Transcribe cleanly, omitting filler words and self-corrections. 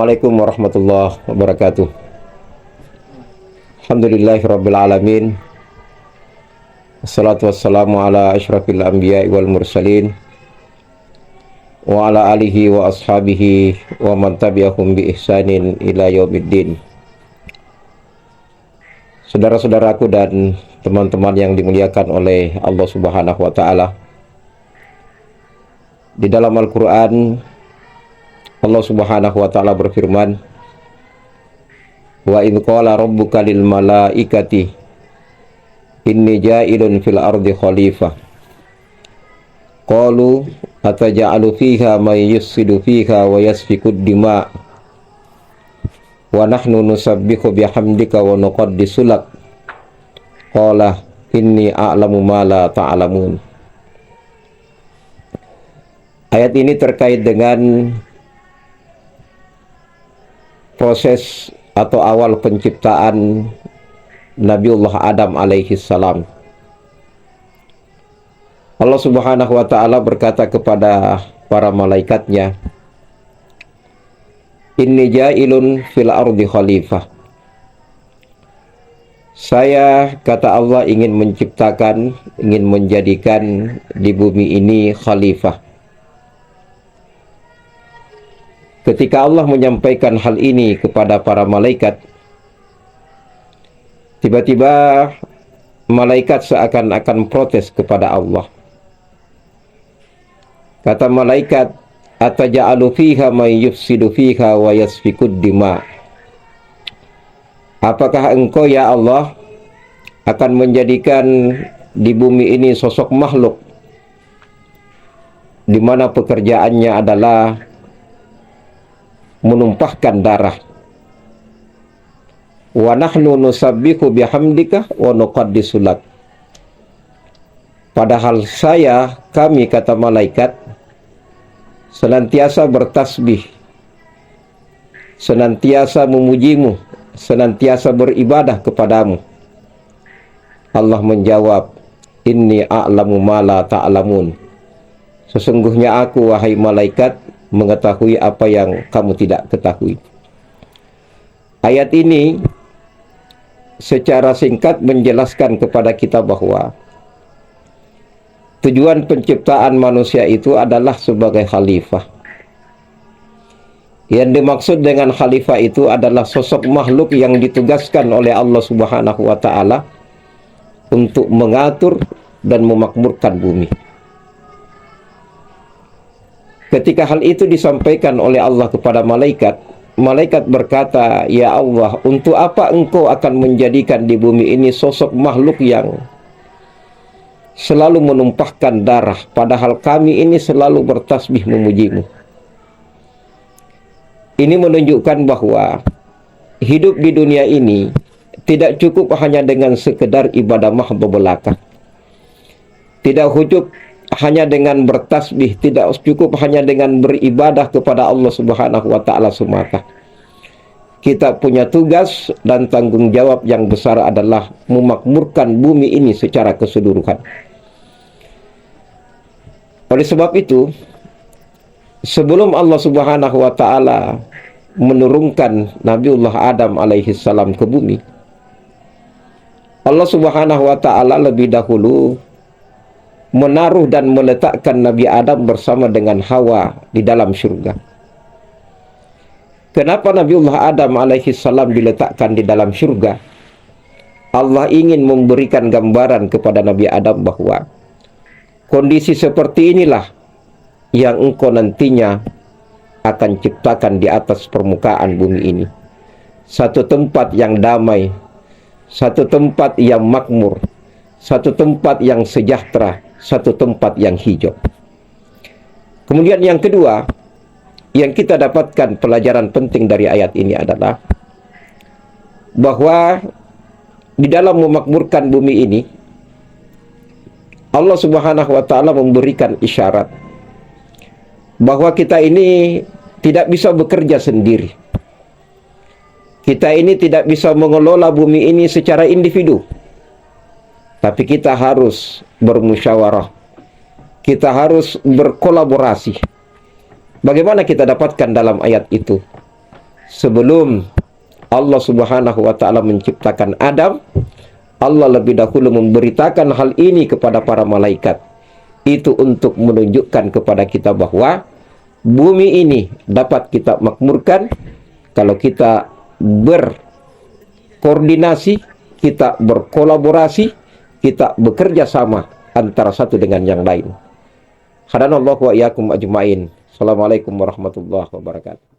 Assalamualaikum warahmatullahi wabarakatuh. Alhamdulillahirabbil alamin. Wassalatu wassalamu ala asyrafil anbiya'i wal mursalin wa ala alihi wa ashabihi wa man tabi'ahum bi ihsanin ila yaumiddin. Saudara-saudaraku dan teman-teman yang dimuliakan oleh Allah Subhanahu wa taala. Di dalam Al-Qur'an Allah Subhanahu wa taala berfirman, "Wa idz qala rabbuka lil malaikati inni ja'ilun fil ardi khalifah. Qalu ataj'alu fiha may yufsidu fiha wa yasfikud dima' wa nahnu nusabbihu bihamdika wa nuqaddisu lak. Qala inni a'lamu ma la ta'lamun." Ayat ini terkait dengan proses atau awal penciptaan Nabiullah Adam alaihi salam. Allah Subhanahu wa taala berkata kepada para malaikatnya, "Inni ja'ilun fil ardi khalifah." Saya, kata Allah, ingin menciptakan, ingin menjadikan di bumi ini khalifah. Ketika Allah menyampaikan hal ini kepada para malaikat, tiba-tiba malaikat seakan-akan protes kepada Allah. Kata malaikat, "Ataja'alu fiha may yufsidu fiha wa yasfikud dima." Apakah engkau, ya Allah, akan menjadikan di bumi ini sosok makhluk di mana pekerjaannya adalah menumpahkan darah? Wa nahnu nusabbihu bihamdika wa nuqaddisu lak. Padahal kami, kata malaikat, senantiasa bertasbih, senantiasa memujimu, senantiasa beribadah kepadamu. Allah menjawab, "Inni a'lamu ma la ta'lamun." Sesungguhnya aku, wahai malaikat, mengetahui apa yang kamu tidak ketahui. Ayat ini secara singkat menjelaskan kepada kita bahwa tujuan penciptaan manusia itu adalah sebagai khalifah. Yang dimaksud dengan khalifah itu adalah sosok makhluk yang ditugaskan oleh Allah Subhanahu wa taala untuk mengatur dan memakmurkan bumi. Ketika hal itu disampaikan oleh Allah kepada malaikat, malaikat berkata, "Ya Allah, untuk apa engkau akan menjadikan di bumi ini sosok makhluk yang selalu menumpahkan darah, padahal kami ini selalu bertasbih memujimu?" Ini menunjukkan bahwa hidup di dunia ini tidak cukup hanya dengan sekedar ibadah mahdhu belaka. Tidak cukup hanya dengan bertasbih, tidak cukup hanya dengan beribadah kepada Allah Subhanahu wa taala semata. Kita punya tugas dan tanggung jawab yang besar adalah memakmurkan bumi ini secara keseluruhan. Oleh sebab itu, sebelum Allah Subhanahu wa taala menurunkan Nabiullah Adam alaihi salam ke bumi, Allah Subhanahu wa taala lebih dahulu menaruh dan meletakkan Nabi Adam bersama dengan Hawa di dalam surga. Kenapa Nabiullah Adam alaihi salam diletakkan di dalam surga? Allah ingin memberikan gambaran kepada Nabi Adam bahwa kondisi seperti inilah yang engkau nantinya akan ciptakan di atas permukaan bumi ini. Satu tempat yang damai, satu tempat yang makmur, satu tempat yang sejahtera, satu tempat yang hijau. Kemudian yang kedua, yang kita dapatkan pelajaran penting dari ayat ini adalah bahwa di dalam memakmurkan bumi ini, Allah Subhanahu wa taala memberikan isyarat bahwa kita ini tidak bisa bekerja sendiri. Kita ini tidak bisa mengelola bumi ini secara individu. Tapi kita harus bermusyawarah. Kita harus berkolaborasi. Bagaimana kita dapatkan dalam ayat itu? sebelum Allah Subhanahu wa taala menciptakan Adam, Allah lebih dahulu memberitakan hal ini kepada para malaikat. Itu untuk menunjukkan kepada kita bahwa bumi ini dapat kita makmurkan kalau kita berkoordinasi, kita berkolaborasi, kita bekerja sama antara satu dengan yang lain. Hadanallahu wa iyyakum ajmain. Assalamualaikum warahmatullahi wabarakatuh.